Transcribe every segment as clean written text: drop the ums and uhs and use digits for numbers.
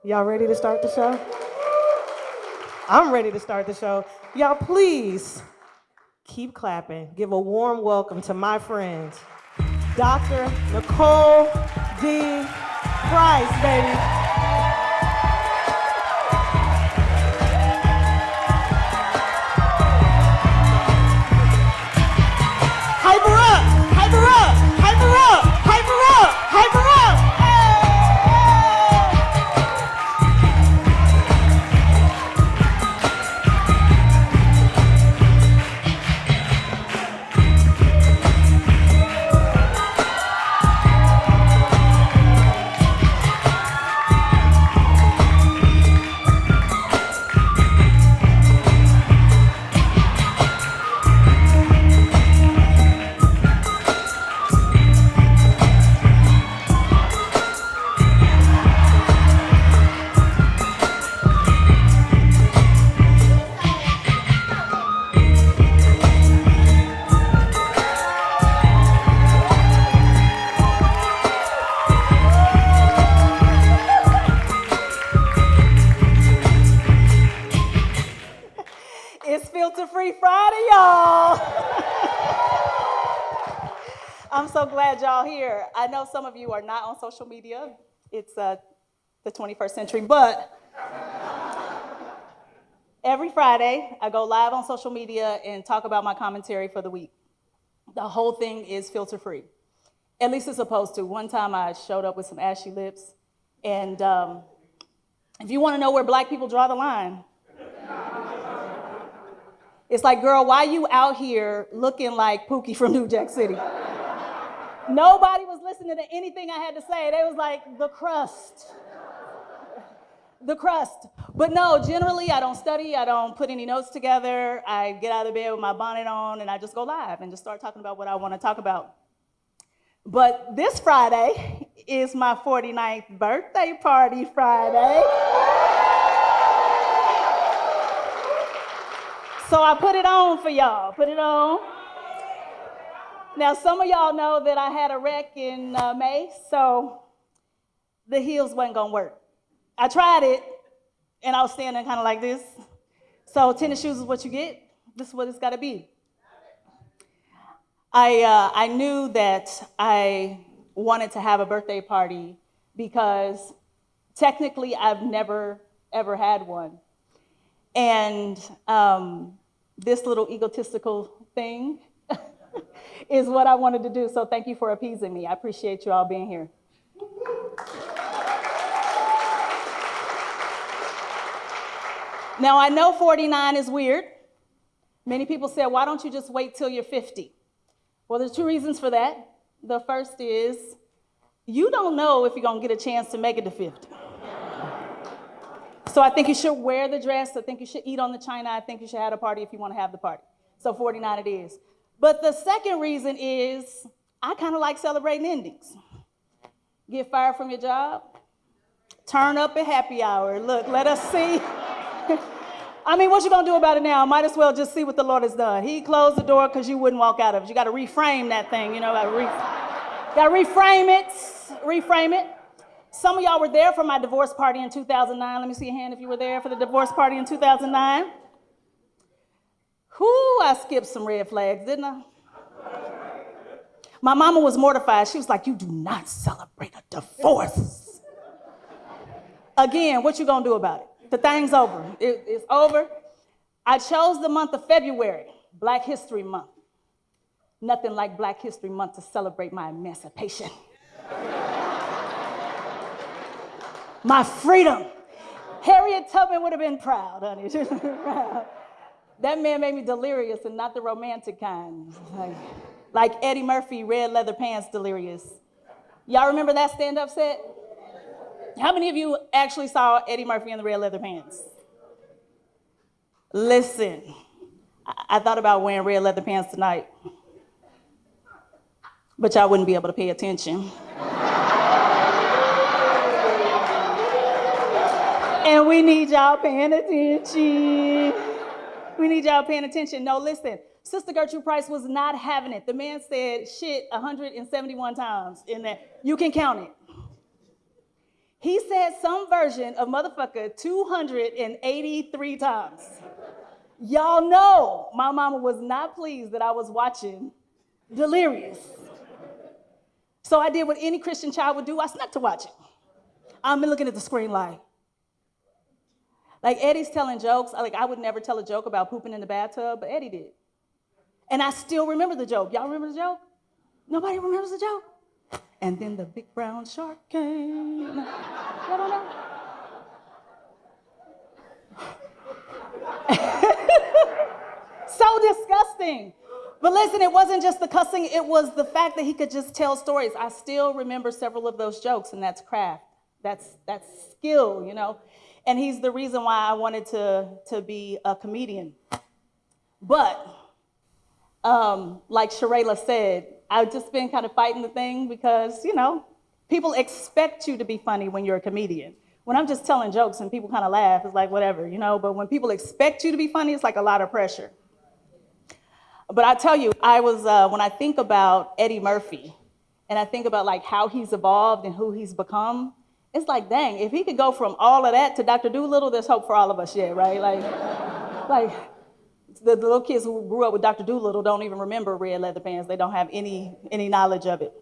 Y'all ready to start the show? I'm ready to start the show. Y'all, please keep clapping. Give a warm welcome to my friend, Dr. Nicole D. Price, baby. Hype her up, hype her up, hype her up, hype her up, hype her up. It's Filter Free Friday, y'all. I'm so glad y'all here. I know some of you are not on social media. It's the 21st century, but every Friday I go live on social media and talk about my commentary for the week. The whole thing is filter free. At least it's supposed to. One time I showed up with some ashy lips, and if you want to know where black people draw the line, it's like, girl, why you out here looking like Pookie from New Jack City? Nobody was listening to anything I had to say. They was like, the crust. The crust. But no, generally I don't study. I don't put any notes together. I get out of bed with my bonnet on and I just go live and just start talking about what I want to talk about. But this Friday is my 49th birthday party Friday. So I put it on for y'all, put it on. Now, some of y'all know that I had a wreck in May, so the heels wasn't gonna work. I tried it, and I was standing kind of like this. So tennis shoes is what you get. This is what it's gotta be. I knew that I wanted to have a birthday party because technically I've never, ever had one. And this little egotistical thing is what I wanted to do. So thank you for appeasing me. I appreciate you all being here. Now, I know 49 is weird. Many people say, why don't you just wait till you're 50? Well, there's two reasons for that. The first is you don't know if you're going to get a chance to make it to 50. So I think you should wear the dress. I think you should eat on the china. I think you should have a party if you want to have the party. So 49 it is. But the second reason is I kind of like celebrating endings. Get fired from your job, turn up at happy hour. Look, let us see. I mean, what you gonna do about it now? Might as well just see what the Lord has done. He closed the door because you wouldn't walk out of it. You got to reframe that thing, you know. Got to reframe it. Some of y'all were there for my divorce party in 2009. Let me see your hand if you were there for the divorce party in 2009. Whoo, I skipped some red flags, didn't I? My mama was mortified. She was like, you do not celebrate a divorce. Again, what you gonna do about it? The thing's over. It's over. I chose the month of February, Black History Month. Nothing like Black History Month to celebrate my emancipation. My freedom. Harriet Tubman would have been proud, honey. She would have been proud. That man made me delirious and not the romantic kind. Like Eddie Murphy, red leather pants delirious. Y'all remember that stand-up set? How many of you actually saw Eddie Murphy in the red leather pants? Listen, I thought about wearing red leather pants tonight, but y'all wouldn't be able to pay attention. And we need y'all paying attention. We need y'all paying attention. No, listen, Sister Gertrude Price was not having it. The man said shit 171 times in that. You can count it. He said some version of motherfucker 283 times. Y'all know my mama was not pleased that I was watching Delirious. So I did what any Christian child would do. I snuck to watch it. I'm looking at the screen like Eddie's telling jokes. I would never tell a joke about pooping in the bathtub, but Eddie did. And I still remember the joke. Y'all remember the joke? Nobody remembers the joke? And then the big brown shark came. Y'all don't know? So disgusting. But listen, it wasn't just the cussing, it was the fact that he could just tell stories. I still remember several of those jokes, and that's craft. That's skill, you know? And he's the reason why I wanted to be a comedian. But, like Sharayla said, I've just been kind of fighting the thing because, you know, people expect you to be funny when you're a comedian. When I'm just telling jokes and people kind of laugh, it's like whatever, you know? But when people expect you to be funny, it's like a lot of pressure. But I tell you, when I think about Eddie Murphy, and I think about like how he's evolved and who he's become, it's like, dang, if he could go from all of that to Dr. Dolittle, there's hope for all of us, yeah, right? Like the little kids who grew up with Dr. Dolittle don't even remember red leather pants. They don't have any knowledge of it.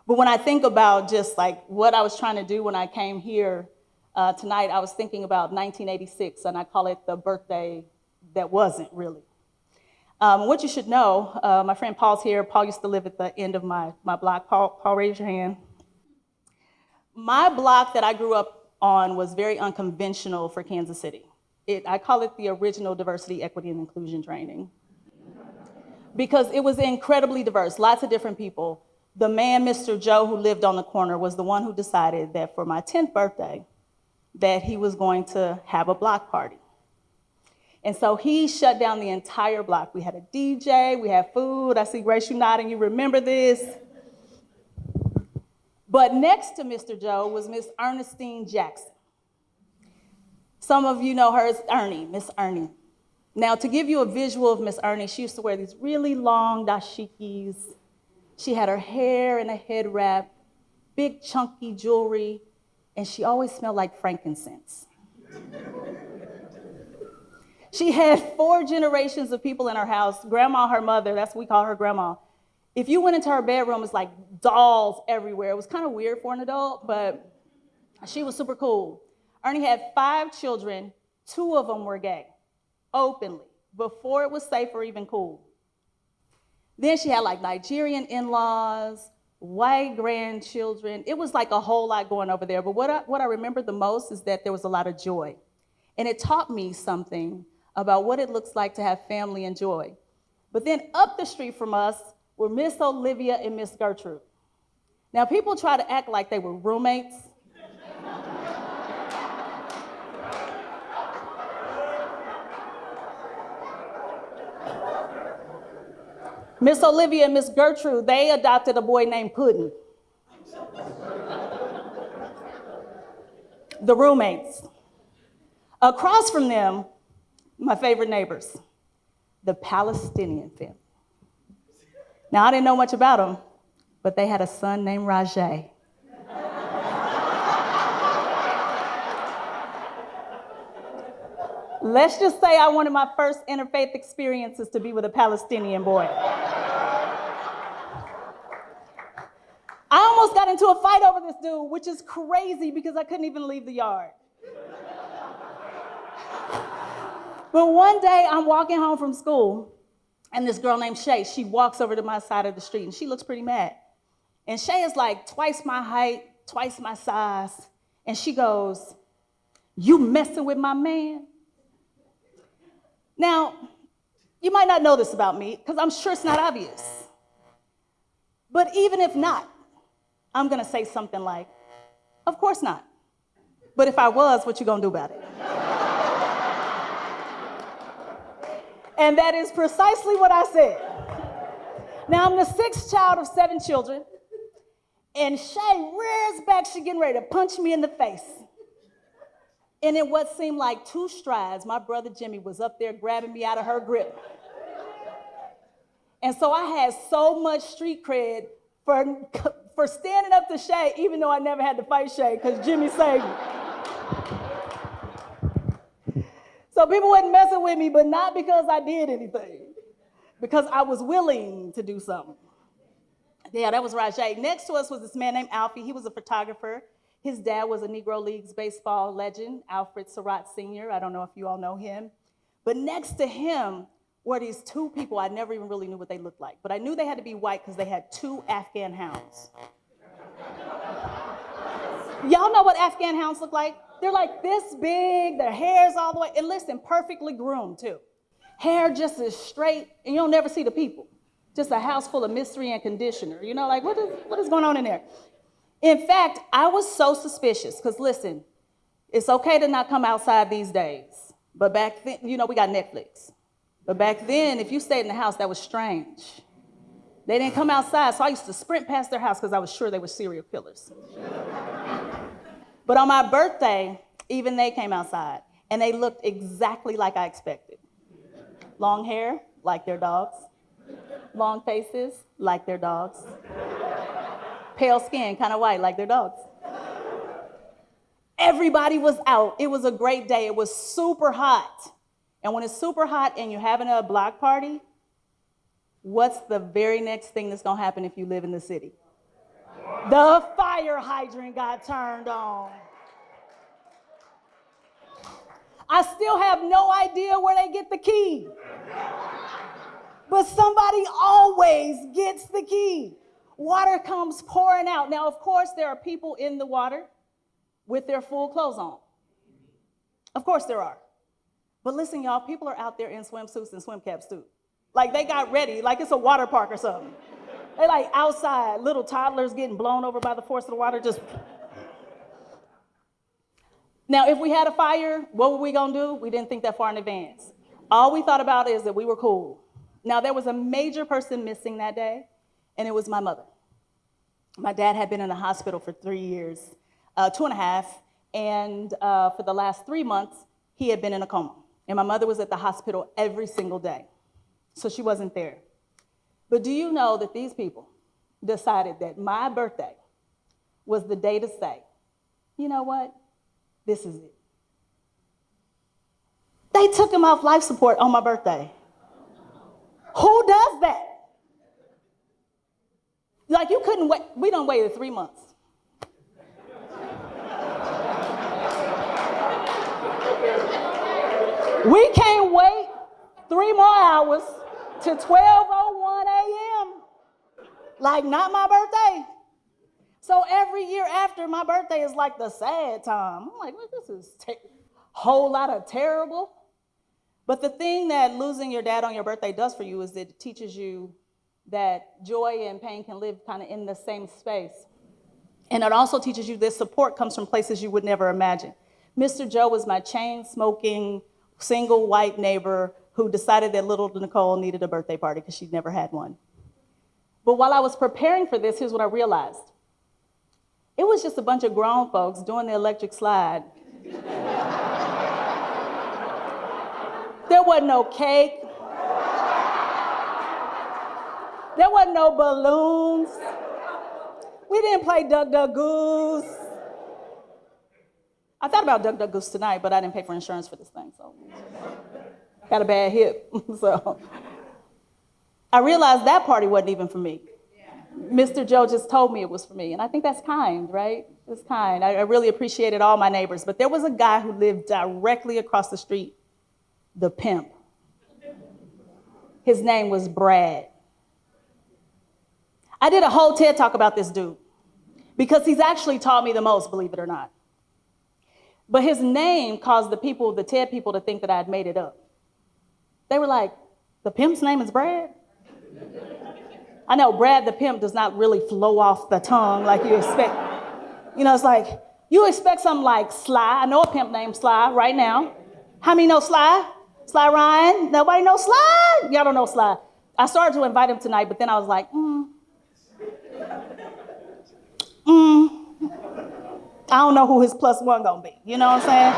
But when I think about just like what I was trying to do when I came here tonight, I was thinking about 1986, and I call it the birthday that wasn't really. What you should know, my friend Paul's here. Paul used to live at the end of my block. Paul, raise your hand. My block that I grew up on was very unconventional for Kansas City. I call it the original diversity, equity, and inclusion training. Because it was incredibly diverse, lots of different people. The man, Mr. Joe, who lived on the corner, was the one who decided that for my 10th birthday, that he was going to have a block party. And so he shut down the entire block. We had a DJ, we had food. I see Grace, you nodding, you remember this. But next to Mr. Joe was Miss Ernestine Jackson. Some of you know her as Ernie, Miss Ernie. Now, to give you a visual of Miss Ernie, she used to wear these really long dashikis. She had her hair in a head wrap, big chunky jewelry, and she always smelled like frankincense. She had 4 generations of people in her house. Grandma, her mother, that's what we call her grandma. If you went into her bedroom, it's like dolls everywhere. It was kind of weird for an adult, but she was super cool. Ernie had 5 children. 2 of them were gay, openly, before it was safe or even cool. Then she had like Nigerian in-laws, white grandchildren. It was like a whole lot going over there. But what I remember the most is that there was a lot of joy. And it taught me something about what it looks like to have family and joy. But then up the street from us were Miss Olivia and Miss Gertrude. Now, people try to act like they were roommates. Miss Olivia and Miss Gertrude, they adopted a boy named Puddin'. The roommates. Across from them, my favorite neighbors, the Palestinian family. Now, I didn't know much about them, but they had a son named Rajay. Let's just say I wanted my first interfaith experiences to be with a Palestinian boy. I almost got into a fight over this dude, which is crazy because I couldn't even leave the yard. But one day I'm walking home from school, and this girl named Shay, she walks over to my side of the street, and she looks pretty mad. And Shay is like twice my height, twice my size, and she goes, "You messing with my man?" Now, you might not know this about me, because I'm sure it's not obvious. But even if not, I'm gonna say something like, "Of course not. But if I was, what you gonna do about it?" And that is precisely what I said. Now, I'm the 6th child of 7 children, and Shay rears back, she getting ready to punch me in the face. And in what seemed like 2 strides, my brother Jimmy was up there grabbing me out of her grip. And so I had so much street cred for standing up to Shay, even though I never had to fight Shay because Jimmy saved me. So people wasn't messing with me, but not because I did anything, because I was willing to do something. Yeah, that was Rajay. Next to us was this man named Alfie. He was a photographer. His dad was a Negro Leagues baseball legend, Alfred Surratt Sr. I don't know if you all know him. But next to him were these two people. I never even really knew what they looked like, but I knew they had to be white because they had two Afghan hounds. Y'all know what Afghan hounds look like? They're like this big, their hair's all the way, and listen, perfectly groomed too. Hair just as straight, and you'll never see the people. Just a house full of mystery and conditioner. You know, like what is going on in there? In fact, I was so suspicious, because listen, it's okay to not come outside these days. But back then, you know, we got Netflix. But back then, if you stayed in the house, that was strange. They didn't come outside, so I used to sprint past their house because I was sure they were serial killers. But on my birthday, even they came outside, and they looked exactly like I expected. Long hair, like their dogs. Long faces, like their dogs. Pale skin, kind of white, like their dogs. Everybody was out. It was a great day. It was super hot. And when it's super hot and you're having a block party, what's the very next thing that's going to happen if you live in the city? The fire hydrant got turned on. I still have no idea where they get the key. But somebody always gets the key. Water comes pouring out. Now, of course, there are people in the water with their full clothes on. Of course there are. But listen, y'all, people are out there in swimsuits and swim caps too. Like they got ready, like it's a water park or something. They like outside, little toddlers getting blown over by the force of the water, just. Now, if we had a fire, what were we gonna do? We didn't think that far in advance. All we thought about is that we were cool. Now, there was a major person missing that day, and it was my mother. My dad had been in the hospital for 3 years, 2.5, and for the last 3 months, he had been in a coma. And my mother was at the hospital every single day, so she wasn't there. But do you know that these people decided that my birthday was the day to say, you know what, this is it. They took him off life support on my birthday. Who does that? Like you couldn't wait, we done waited 3 months. We can't wait 3 more hours to 12:01 a.m. Like not my birthday. So every year after my birthday is like the sad time. I'm like, well, this is a whole lot of terrible. But the thing that losing your dad on your birthday does for you is that it teaches you that joy and pain can live kind of in the same space. And it also teaches you that support comes from places you would never imagine. Mr. Joe was my chain-smoking, single white neighbor who decided that little Nicole needed a birthday party because she'd never had one. But while I was preparing for this, here's what I realized. It was just a bunch of grown folks doing the electric slide. There wasn't no cake. There wasn't no balloons. We didn't play Duck, Duck, Goose. I thought about Duck, Duck, Goose tonight, but I didn't pay for insurance for this thing, so. Got a bad hip, so. I realized that party wasn't even for me. Mr. Joe just told me it was for me, and I think that's kind, right? It's kind. I really appreciated all my neighbors, but there was a guy who lived directly across the street, the pimp. His name was Brad. I did a whole TED talk about this dude because he's actually taught me the most, believe it or not. But his name caused the TED people to think that I had made it up. They were like, the pimp's name is Brad? I know Brad the pimp does not really flow off the tongue like you expect. You know, it's like, you expect something like Sly. I know a pimp named Sly right now. How many know Sly? Sly Ryan? Nobody knows Sly? Y'all don't know Sly. I started to invite him tonight, but then I was like, I don't know who his +1 gonna be. You know what I'm saying?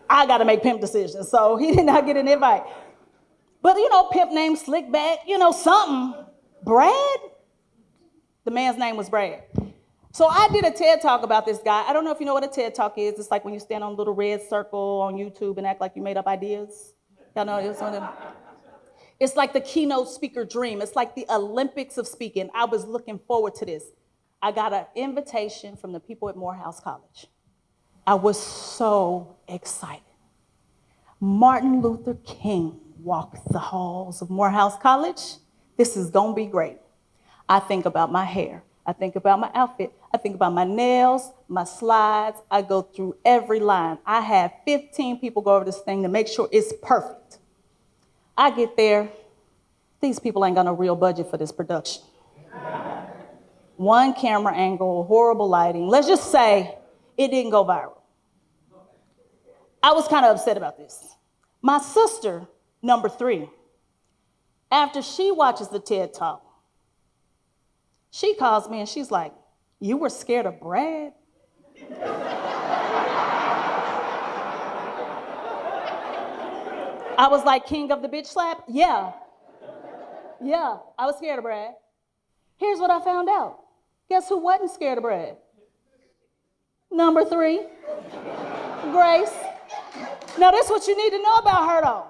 I gotta make pimp decisions, so he did not get an invite. But, pimp name Slickback, something. Brad? The man's name was Brad. So I did a TED Talk about this guy. I don't know if you know what a TED Talk is. It's like when you stand on a little red circle on YouTube and act like you made up ideas. Y'all know this one? It's like the keynote speaker dream. It's like the Olympics of speaking. I was looking forward to this. I got an invitation from the people at Morehouse College. I was so excited. Martin Luther King walked the halls of Morehouse College. This is gonna be great. I think about my hair. I think about my outfit. I think about my nails, my slides. I go through every line. I have 15 people go over this thing to make sure it's perfect. I get there. These people ain't got no real budget for this production. One camera angle, horrible lighting. Let's just say it didn't go viral. I was kind of upset about this. My sister, number 3, after she watches the TED Talk, she calls me and she's like, "You were scared of Brad?" I was like, "King of the bitch slap?" Yeah, I was scared of Brad. Here's what I found out. Guess who wasn't scared of Brad? Number 3, Grace. Now, this is what you need to know about her, though.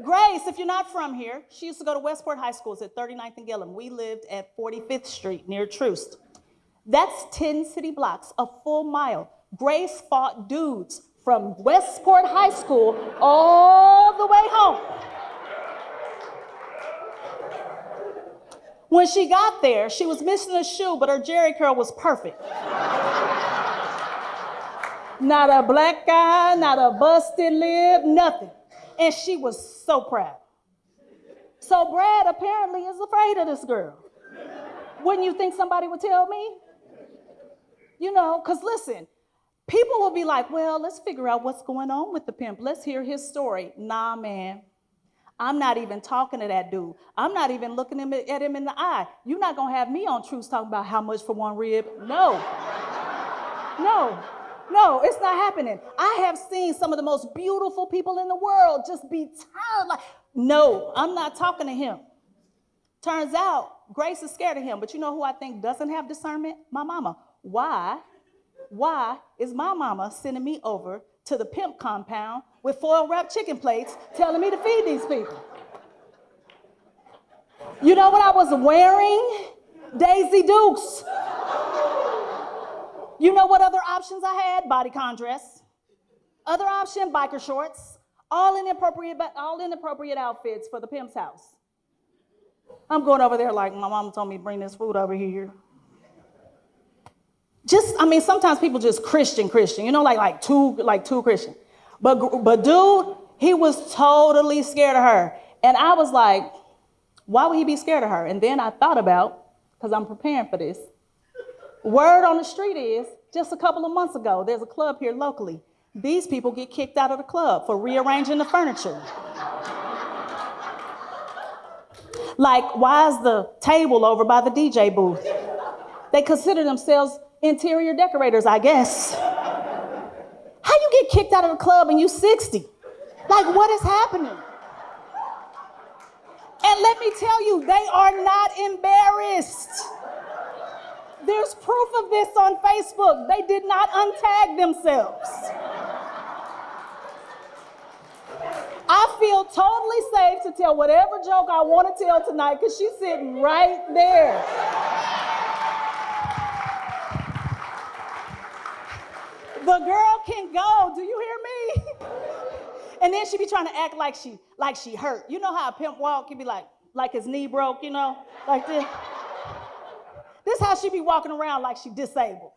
Grace, if you're not from here, she used to go to Westport High School at 39th and Gillum. We lived at 45th Street near Troost. That's 10 city blocks, a full mile. Grace fought dudes from Westport High School all the way home. When she got there, she was missing a shoe, but her jerry curl was perfect. Not a black eye, not a busted lip, nothing. And she was so proud. So Brad apparently is afraid of this girl. Wouldn't you think somebody would tell me? Because listen, people will be like, "Well, let's figure out what's going on with the pimp. Let's hear his story." Nah, man. I'm not even talking to that dude. I'm not even looking at him in the eye. You're not going to have me on Truth talking about how much for one rib. No, it's not happening. I have seen some of the most beautiful people in the world just be tired. No, I'm not talking to him. Turns out, Grace is scared of him. But you know who I think doesn't have discernment? My mama. Why is my mama sending me over to the pimp compound with foil-wrapped chicken plates telling me to feed these people? You know what I was wearing? Daisy Dukes. You know what other options I had? Bodycon dress. Other option, biker shorts. All inappropriate outfits for the pimp's house. I'm going over there like, my mom told me to bring this food over here. Sometimes people just Christian, like too Christian. But dude, he was totally scared of her. And I was like, why would he be scared of her? And then I thought about, because I'm preparing for this, word on the street is, just a couple of months ago, there's a club here locally. These people get kicked out of the club for rearranging the furniture. Like, why is the table over by the DJ booth? They consider themselves interior decorators, I guess. How you get kicked out of the club and you 60? Like, what is happening? And let me tell you, they are not embarrassed. There's proof of this on Facebook. They did not untag themselves. I feel totally safe to tell whatever joke I want to tell tonight because she's sitting right there. The girl can go. Do you hear me? And then she be trying to act like she hurt. You know how a pimp walk can be like his knee broke, like this. This is how she be walking around like she disabled.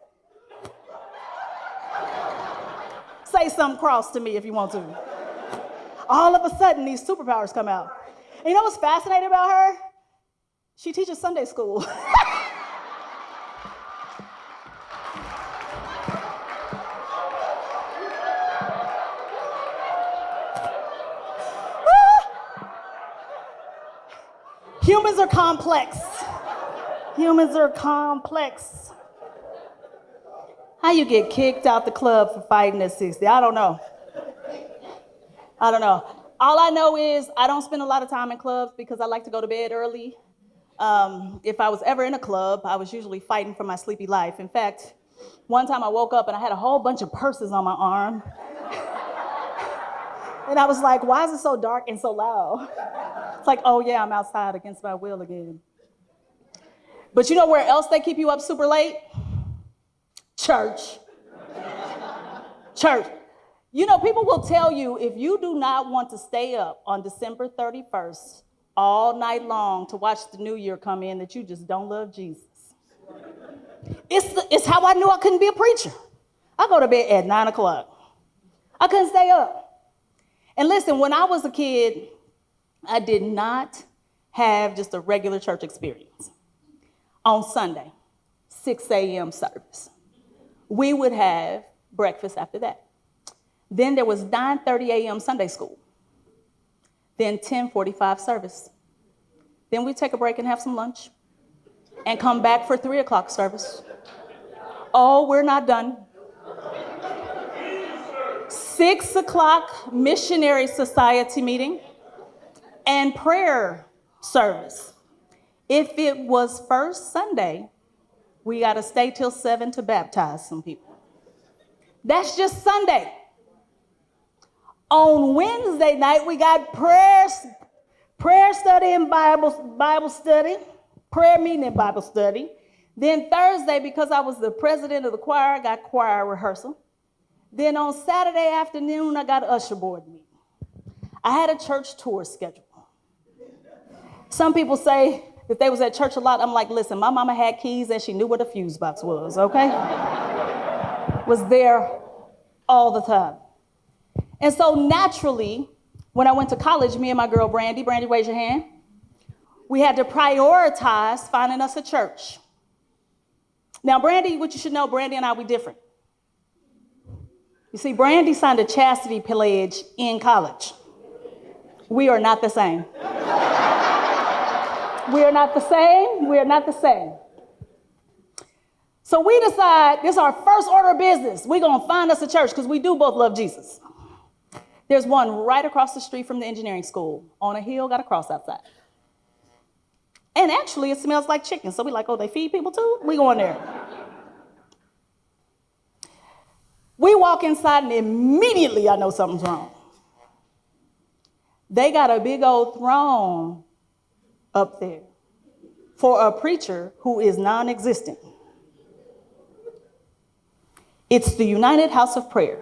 Say something cross to me if you want to. All of a sudden, these superpowers come out. And you know what's fascinating about her? She teaches Sunday school. Humans are complex. Humans are complex. How you get kicked out the club for fighting at 60? I don't know. All I know is I don't spend a lot of time in clubs because I like to go to bed early. If I was ever in a club, I was usually fighting for my sleepy life. In fact, one time I woke up and I had a whole bunch of purses on my arm. And I was like, why is it so dark and so loud? It's like, oh yeah, I'm outside against my will again. But you know where else they keep you up super late? Church. Church. You know, people will tell you if you do not want to stay up on December 31st all night long to watch the new year come in, that you just don't love Jesus. It's how I knew I couldn't be a preacher. I go to bed at 9 o'clock. I couldn't stay up. And listen, when I was a kid, I did not have just a regular church experience. On Sunday, 6 a.m. service. We would have breakfast after that. Then there was 9:30 a.m. Sunday school. Then 10:45 service. Then we'd take a break and have some lunch and come back for 3 o'clock service. Oh, we're not done. 6 o'clock missionary society meeting and prayer service. If it was first Sunday, we got to stay till 7 to baptize some people. That's just Sunday. On Wednesday night, we got prayer study and Bible study, prayer meeting and Bible study. Then Thursday, because I was the president of the choir, I got choir rehearsal. Then on Saturday afternoon, I got an usher board meeting. I had a church tour schedule. Some people say that they was at church a lot. I'm like, listen, my mama had keys and she knew where the fuse box was, okay? Was there all the time. And so naturally, when I went to college, me and my girl Brandy, raise your hand, we had to prioritize finding us a church. Now, Brandy, what you should know, Brandy and I, we different. You see, Brandy signed a chastity pledge in college. We are not the same. We are not the same. We are not the same. So we decide, this is our first order of business. We're going to find us a church because we do both love Jesus. There's one right across the street from the engineering school. On a hill, got a cross outside. And actually, it smells like chicken. So we're like, oh, they feed people too? We go in there. We walk inside and immediately I know something's wrong. They got a big old throne up there for a preacher who is non-existent. It's the United House of Prayer.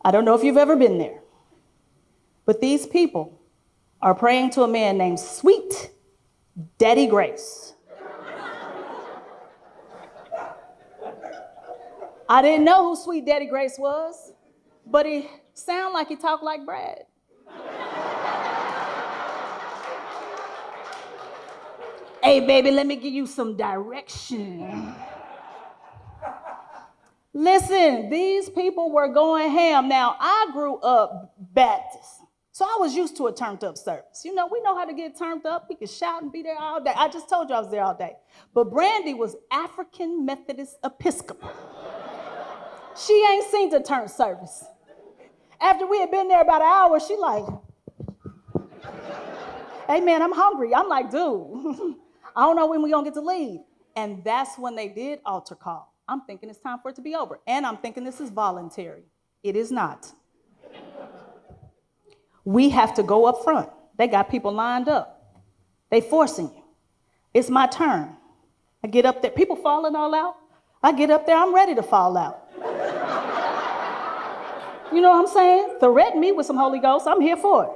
I don't know if you've ever been there, but these people are praying to a man named Sweet Daddy Grace. I didn't know who Sweet Daddy Grace was, but he sounded like he talked like Brad. Hey, baby, let me give you some direction. Listen, these people were going ham. Now, I grew up Baptist, so I was used to a turned up service. You know, we know how to get turned up. We could shout and be there all day. I just told you I was there all day. But Brandy was African Methodist Episcopal. She ain't seen the turn service. After we had been there about an hour, she like, hey man, I'm hungry. I'm like, dude, I don't know when we're gonna get to leave. And that's when they did altar call. I'm thinking it's time for it to be over. And I'm thinking this is voluntary. It is not. We have to go up front. They got people lined up. They forcing you. It's my turn. I get up there. People falling all out. I get up there. I'm ready to fall out. You know what I'm saying? Threaten me with some Holy Ghost. I'm here for it.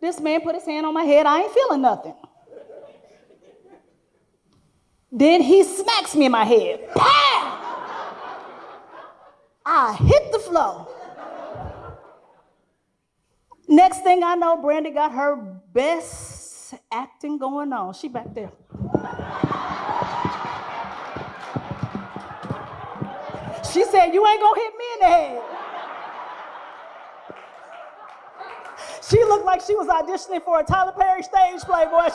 This man put his hand on my head. I ain't feeling nothing. Then he smacks me in my head. Pow! I hit the floor. Next thing I know, Brandy got her best acting going on. She back there. She said, you ain't gonna hit me in the head. She looked like she was auditioning for a Tyler Perry stage play, boy.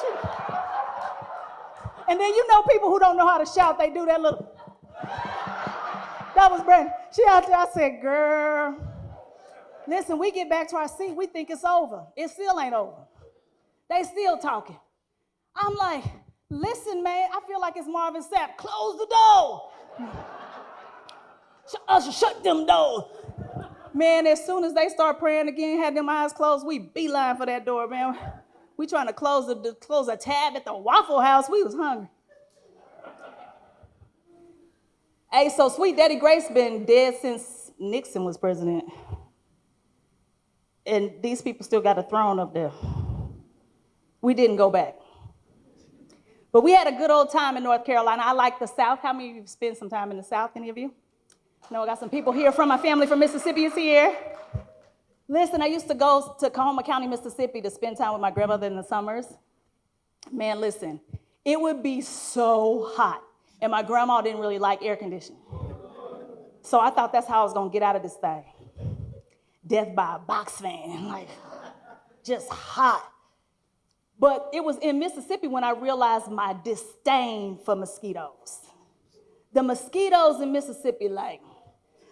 And then you know people who don't know how to shout, they do that little. That was Brandy. She out there, I said, girl, Listen, we get back to our seat, we think it's over. It still ain't over. They still talking. I'm like, listen, man, I feel like it's Marvin Sapp. Close the door. Usher, shut them doors. Man, as soon as they start praying again, had them eyes closed, we beeline for that door, man. We trying to close a tab at the Waffle House. We was hungry. Hey, so Sweet Daddy Grace been dead since Nixon was president. And these people still got a throne up there. We didn't go back. But we had a good old time in North Carolina. I like the South. How many of you spent some time in the South, any of you? No, I got some people here from my family from Mississippi is here. Listen, I used to go to Coahoma County, Mississippi to spend time with my grandmother in the summers. Man, listen, it would be so hot. And my grandma didn't really like air conditioning. So I thought that's how I was gonna get out of this thing. Death by a box fan, like just hot. But it was in Mississippi when I realized my disdain for mosquitoes. The mosquitoes in Mississippi, like,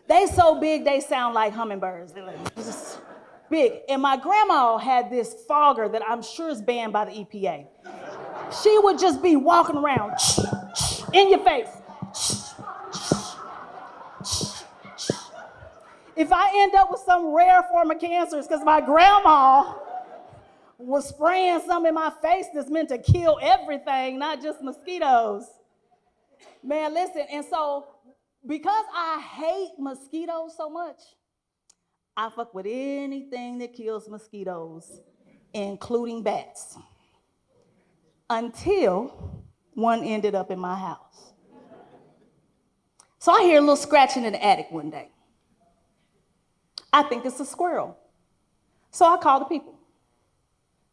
they so big they sound like hummingbirds. They're like, just big. And my grandma had this fogger that I'm sure is banned by the EPA. She would just be walking around in your face. If I end up with some rare form of cancer, it's because my grandma was spraying something in my face that's meant to kill everything, not just mosquitoes. Man, listen, and so because I hate mosquitoes so much, I fuck with anything that kills mosquitoes, including bats, until one ended up in my house. So I hear a little scratching in the attic one day. I think it's a squirrel. So I call the people.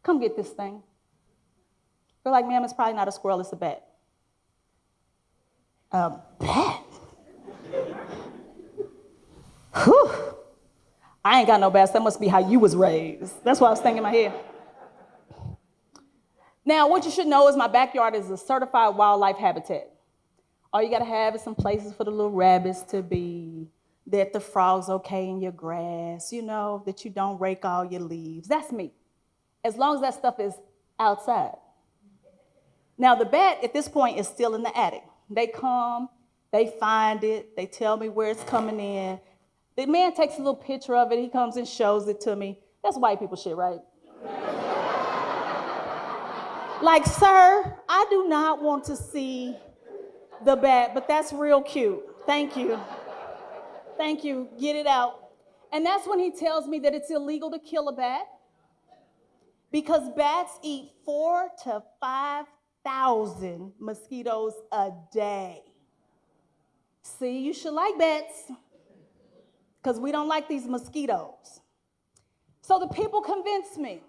Come get this thing. They're like, ma'am, it's probably not a squirrel, it's a bat. A bat? Whew. I ain't got no bats. That must be how you was raised. That's what I was thinking in my head. Now, what you should know is my backyard is a certified wildlife habitat. All you gotta have is some places for the little rabbits to be, that the frog's okay in your grass, you know, that you don't rake all your leaves. That's me, as long as that stuff is outside. Now, the bat at this point is still in the attic. They come, they find it, they tell me where it's coming in. The man takes a little picture of it, he comes and shows it to me. That's white people shit, right? Like, sir, I do not want to see the bat, but that's real cute. Thank you. Thank you, get it out. And that's when he tells me that it's illegal to kill a bat because bats eat 4,000 to 5,000 mosquitoes a day. See, you should like bats because we don't like these mosquitoes. So the people convinced me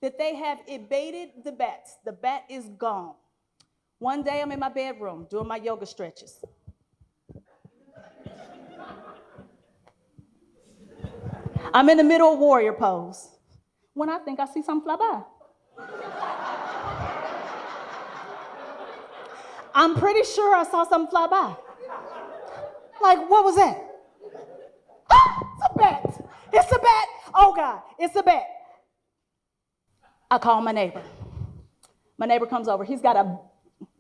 that they have evaded the bats. The bat is gone. One day I'm in my bedroom doing my yoga stretches. I'm in the middle of warrior pose when I think I see something fly by. I'm pretty sure I saw something fly by. Like, what was that? Ah, it's a bat. It's a bat. Oh God, it's a bat. I call my neighbor. My neighbor comes over.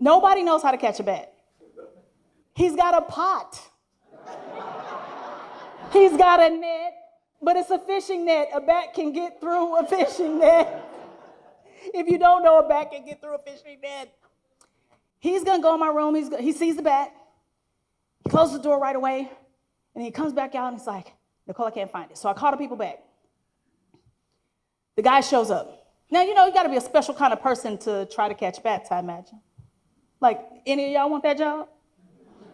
Nobody knows how to catch a bat. He's got a pot. He's got a net, but it's a fishing net. A bat can get through a fishing net. If you don't know, a bat can get through a fishing net. He's gonna go in my room. He sees the bat. He closes the door right away, and he comes back out and he's like, Nicole, I can't find it. So I call the people back. The guy shows up. Now, you know, you gotta be a special kind of person to try to catch bats, I imagine. Like, any of y'all want that job?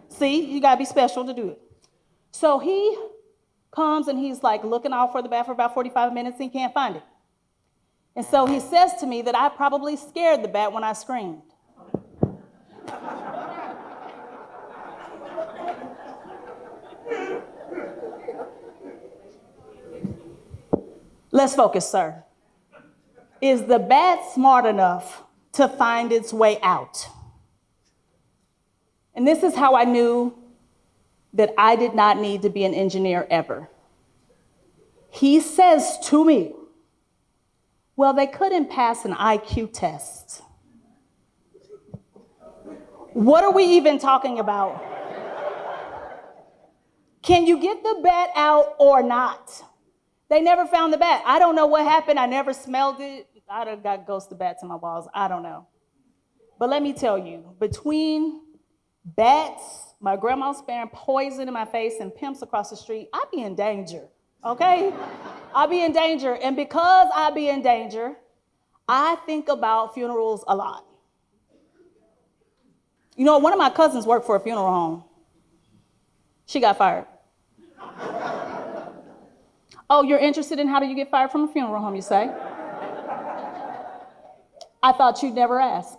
See, you gotta be special to do it. So he comes and he's like looking out for the bat for about 45 minutes and he can't find it. And so he says to me that I probably scared the bat when I screamed. Let's focus, sir. Is the bat smart enough to find its way out? And this is how I knew that I did not need to be an engineer ever. He says to me, well, they couldn't pass an IQ test. What are we even talking about? Can you get the bat out or not? They never found the bat. I don't know what happened. I never smelled it. I done got ghosted bats in my walls. I don't know. But let me tell you, between bats, my grandma spraying poison in my face, and pimps across the street, I be in danger, okay? I be in danger. And because I be in danger, I think about funerals a lot. You know, one of my cousins worked for a funeral home. She got fired. Oh, you're interested in how do you get fired from a funeral home, you say? I thought you'd never ask.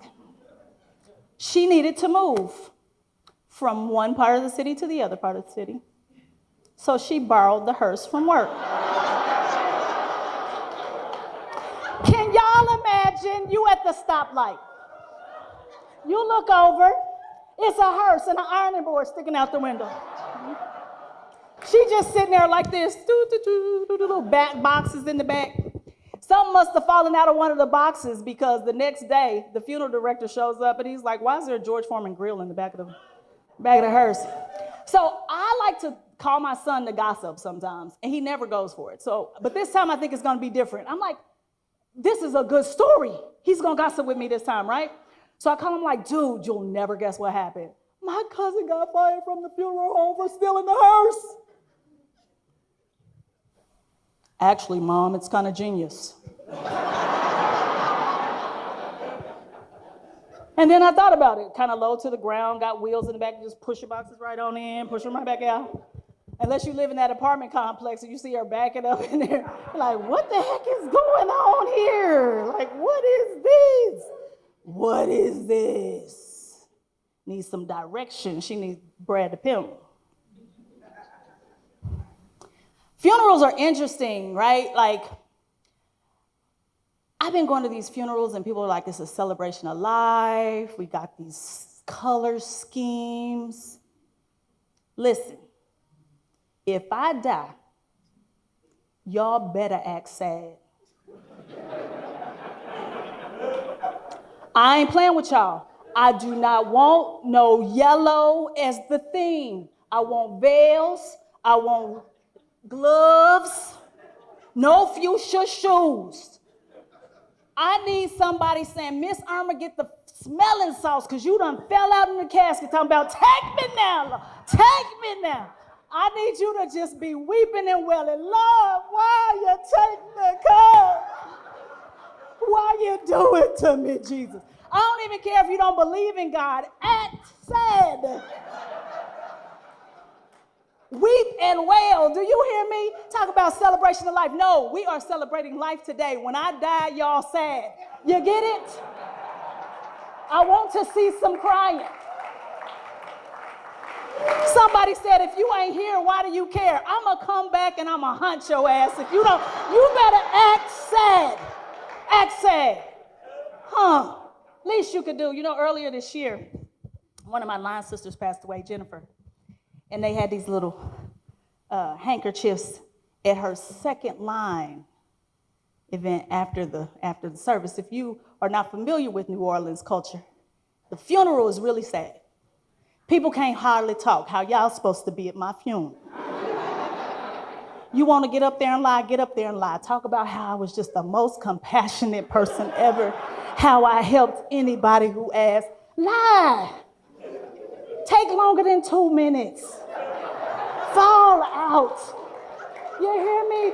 She needed to move from one part of the city to the other part of the city. So she borrowed the hearse from work. Can y'all imagine you at the stoplight? You look over, it's a hearse and an ironing board sticking out the window. She just sitting there like this, little back boxes in the back. Something must have fallen out of one of the boxes because the next day, the funeral director shows up and he's like, why is there a George Foreman grill in the back of the hearse? So I like to call my son to gossip sometimes, and he never goes for it. But this time I think it's gonna be different. I'm like, this is a good story. He's gonna gossip with me this time, right? So I call him like, dude, you'll never guess what happened. My cousin got fired from the funeral home for stealing the hearse. Actually, Mom, it's kind of genius. And then I thought about it, kind of low to the ground, got wheels in the back, just push your boxes right on in, push them right back out. Unless you live in that apartment complex and you see her backing up in there, you're like, what the heck is going on here? Like, what is this? What is this? Needs some direction. She needs Brad the Pimp. Funerals are interesting, right? Like, I've been going to these funerals and people are like, it's a celebration of life. We got these color schemes. Listen, if I die, y'all better act sad. I ain't playing with y'all. I do not want no yellow as the theme. I want veils. I want gloves. No fuchsia shoes. I need somebody saying, Miss Irma, get the smelling salts because you done fell out in the casket talking about, take me now, Lord. Take me now. I need you to just be weeping and wailing, Lord, why you take me, God? Why you do it to me, Jesus? I don't even care if you don't believe in God. Act sad. Weep and wail. Do you hear me? Talk about celebration of life. No, we are celebrating life today. When I die, y'all sad. You get it? I want to see some crying. Somebody said, if you ain't here, why do you care? I'm going to come back and I'm going to hunt your ass. If you don't, you better act sad. Act sad. Least you could do. You know, earlier this year, one of my line sisters passed away, Jennifer. And they had these little handkerchiefs at her second line event after the service. If you are not familiar with New Orleans culture, the funeral is really sad. People can't hardly talk. How y'all supposed to be at my funeral? You want to get up there and lie? Get up there and lie. Talk about how I was just the most compassionate person ever, how I helped anybody who asked. Lie. Take longer than 2 minutes. Fall out. You hear me?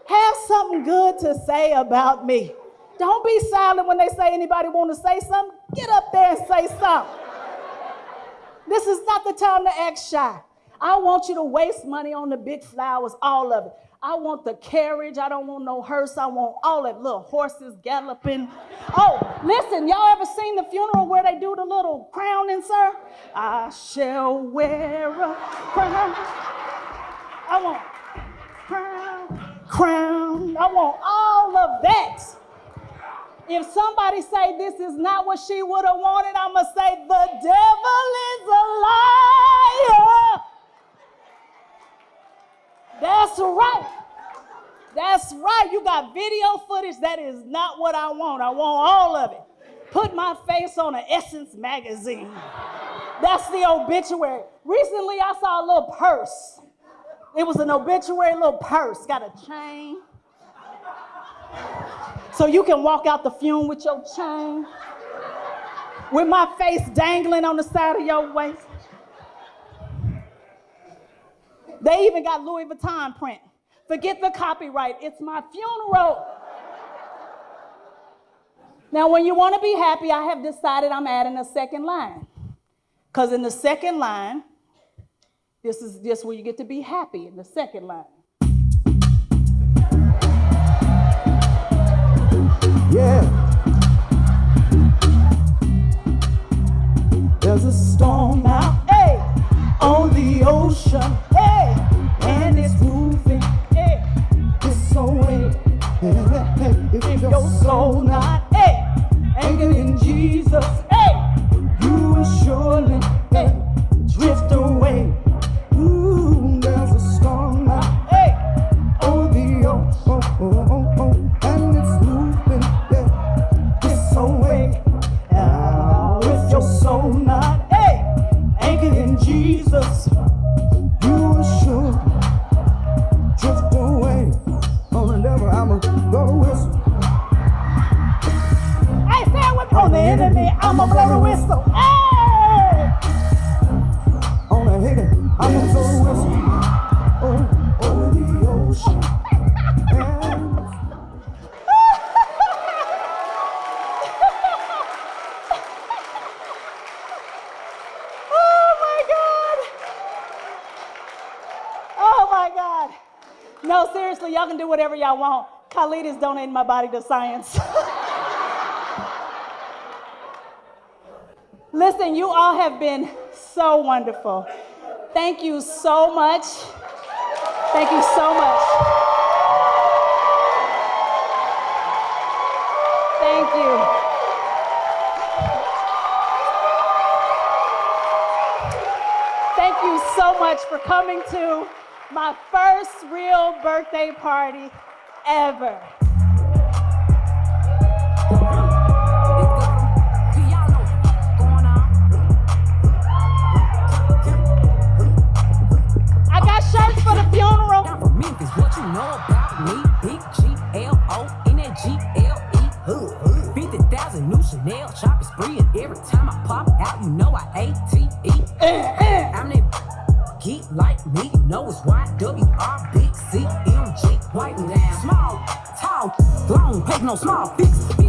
Have something good to say about me. Don't be silent when they say anybody want to say something. Get up there and say something. This is not the time to act shy. I want you to waste money on the big flowers, all of it. I want the carriage. I don't want no hearse. I want all that little horses galloping. Oh, listen, y'all ever seen the funeral where they do the little crowning, sir? I shall wear a crown. I want crown. I want all of that. If somebody say this is not what she would have wanted, I'm going to say the devil is a liar. That's right. got video footage, that is not what I want. I want all of it. Put my face on an Essence magazine. That's the obituary. Recently, I saw a little purse. It was an obituary little purse, got a chain. So you can walk out the funeral with your chain, with my face dangling on the side of your waist. They even got Louis Vuitton print. Forget the copyright, it's my funeral. Now, when you want to be happy, I have decided I'm adding a second line. Because in the second line, this is just where you get to be happy, in the second line. Yeah. There's a storm out, Hey, on the ocean, hey, and it's moving hey. this way. If your soul Soul not not, hey, anchored in Jesus, hey, you will surely drift away. Ooh, there's a storm out hey. on the ocean, and it's moving this way. Now, if your soul not anchored in Jesus, you will surely drift away. On the devil, I'ma blow the whistle. Hey, say it with me. On the enemy, I'ma blow the whistle. Hey! On the hater, I'ma blow the whistle. Oh, over the ocean. And Oh my God. Oh my God. No, seriously, y'all can do whatever y'all want. Khalid is donating my body to science. Listen, you all have been so wonderful. Thank you so much. Thank you so much. Thank you. Thank you so much for coming to my first real birthday party ever. I got shirts for the funeral. Down from Memphis, what you know about me? Big G-L-O-N-G-L-E. 50,000 new Chanel shopping spree, and every time I pop out, you know I A-T-E. I'm that geek like me, you know it's Y-W-R, big C-M-G. Wipe me down. Small, tall, long, pay no small fix.